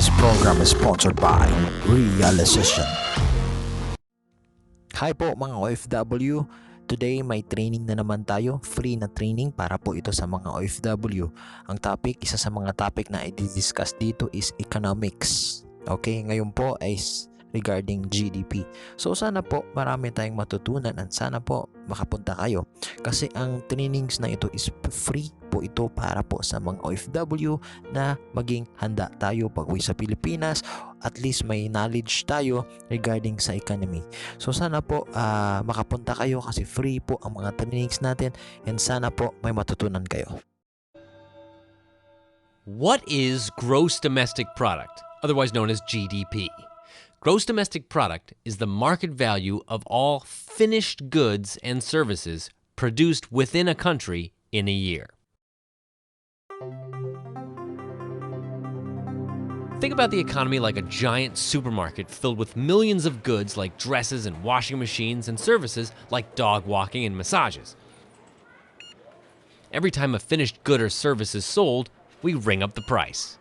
This program is sponsored by Realization. Hi po mga OFW. Today may training na naman tayo, free na training para po ito sa mga OFW. Ang topic, isa sa mga topic na i-discuss dito is economics. Okay, ngayon po ay regarding GDP. So sana po marami tayong matutunan at sana po makapunta kayo. Kasi ang trainings na ito is free po ito para po sa mga OFW na maging handa tayo pag uwi sa Pilipinas. At least may knowledge tayo regarding sa economy. So sana po makapunta kayo kasi free po ang mga trainings natin and sana po may matutunan kayo. What is gross domestic product, otherwise known as GDP? Gross domestic product is the market value of all finished goods and services produced within a country in a year. Think about the economy like a giant supermarket filled with millions of goods like dresses and washing machines and services like dog walking and massages. Every time a finished good or service is sold, we ring up the price.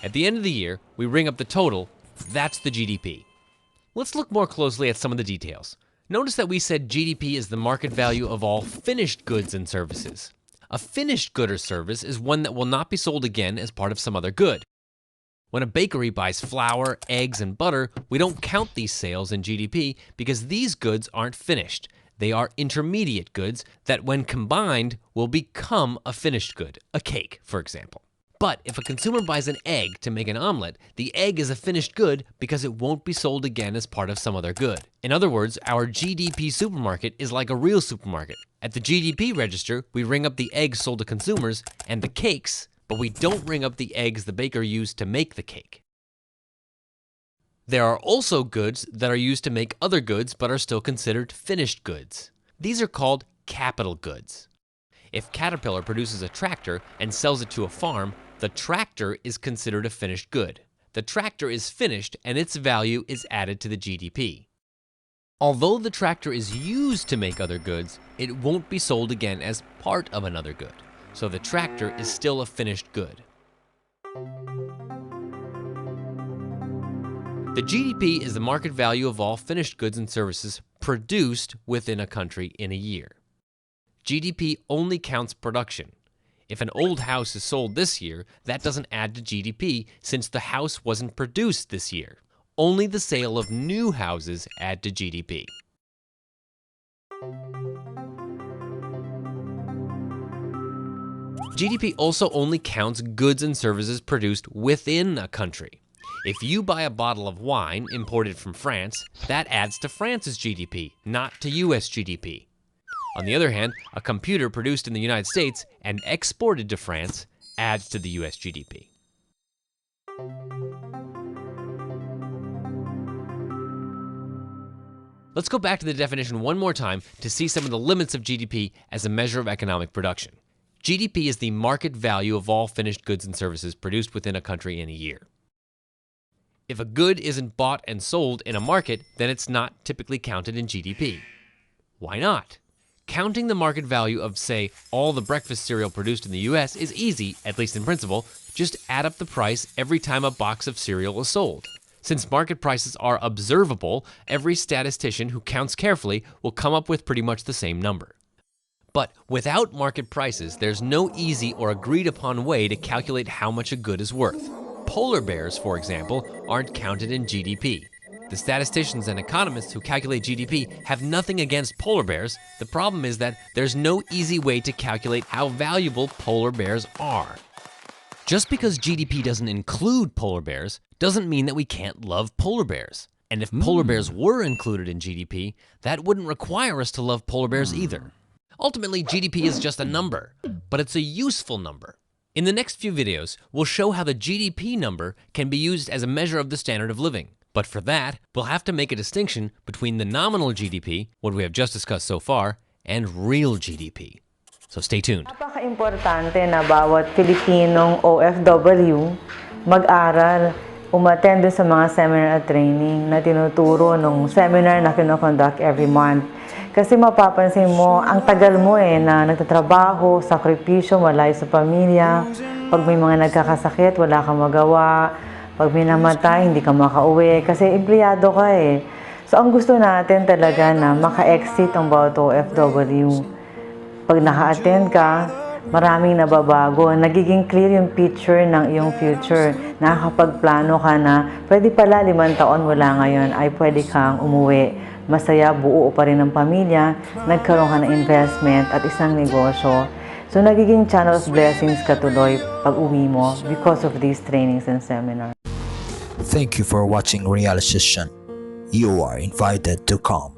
At the end of the year, we ring up the total. That's the GDP. Let's look more closely at some of the details. Notice that we said GDP is the market value of all finished goods and services. A finished good or service is one that will not be sold again as part of some other good. When a bakery buys flour, eggs, and butter, we don't count these sales in GDP because these goods aren't finished. They are intermediate goods that, when combined, will become a finished good, a cake, for example. But if a consumer buys an egg to make an omelet, the egg is a finished good because it won't be sold again as part of some other good. In other words, our GDP supermarket is like a real supermarket. At the GDP register, we ring up the eggs sold to consumers and the cakes, but we don't ring up the eggs the baker used to make the cake. There are also goods that are used to make other goods but are still considered finished goods. These are called capital goods. If Caterpillar produces a tractor and sells it to a farm, the tractor is considered a finished good. The tractor is finished and its value is added to the GDP. Although the tractor is used to make other goods, it won't be sold again as part of another good. So the tractor is still a finished good. The GDP is the market value of all finished goods and services produced within a country in a year. GDP only counts production. If an old house is sold this year, that doesn't add to GDP since the house wasn't produced this year. Only the sale of new houses add to GDP. GDP also only counts goods and services produced within a country. If you buy a bottle of wine imported from France, that adds to France's GDP, not to US GDP. On the other hand, a computer produced in the United States and exported to France adds to the US GDP. Let's go back to the definition one more time to see some of the limits of GDP as a measure of economic production. GDP is the market value of all finished goods and services produced within a country in a year. If a good isn't bought and sold in a market, then it's not typically counted in GDP. Why not? Counting the market value of, say, all the breakfast cereal produced in the US is easy, at least in principle. Just add up the price every time a box of cereal is sold. Since market prices are observable, every statistician who counts carefully will come up with pretty much the same number. But without market prices, there's no easy or agreed upon way to calculate how much a good is worth. Polar bears, for example, aren't counted in GDP. The statisticians and economists who calculate GDP have nothing against polar bears. The problem is that there's no easy way to calculate how valuable polar bears are. Just because GDP doesn't include polar bears doesn't mean that we can't love polar bears. And if polar bears were included in GDP, that wouldn't require us to love polar bears either. Ultimately, GDP is just a number, but it's a useful number. In the next few videos, we'll show how the GDP number can be used as a measure of the standard of living. But for that, we'll have to make a distinction between the nominal GDP, what we have just discussed so far, and real GDP. So stay tuned. Napaka-importante na bawat Pilipinong OFW mag-aral, umattend sa mga seminar at training na tinuturo ng seminar na kinoconduct every month. Kasi mapapansin mo, ang tagal mo na nagtatrabaho, sakripisyo, malayo sa pamilya, Pag may mga nagkakasakit, wala kang magawa. Pag may namatay, hindi ka makauwi kasi empleyado ka eh. So, ang gusto natin talaga na maka-exit ang bawat OFW. Pag naka-attend ka, maraming nababago. Nagiging clear yung picture ng iyong future. Nakakapagplano ka na, pwede pala 5 taon mula ngayon ay pwede kang umuwi. Masaya, buo pa rin ng pamilya, nagkaroon ka ng investment at isang negosyo. So, nagiging channel of blessings ka tuloy pag uwi mo because of these trainings and seminars. Thank you for watching realization. You are invited to come.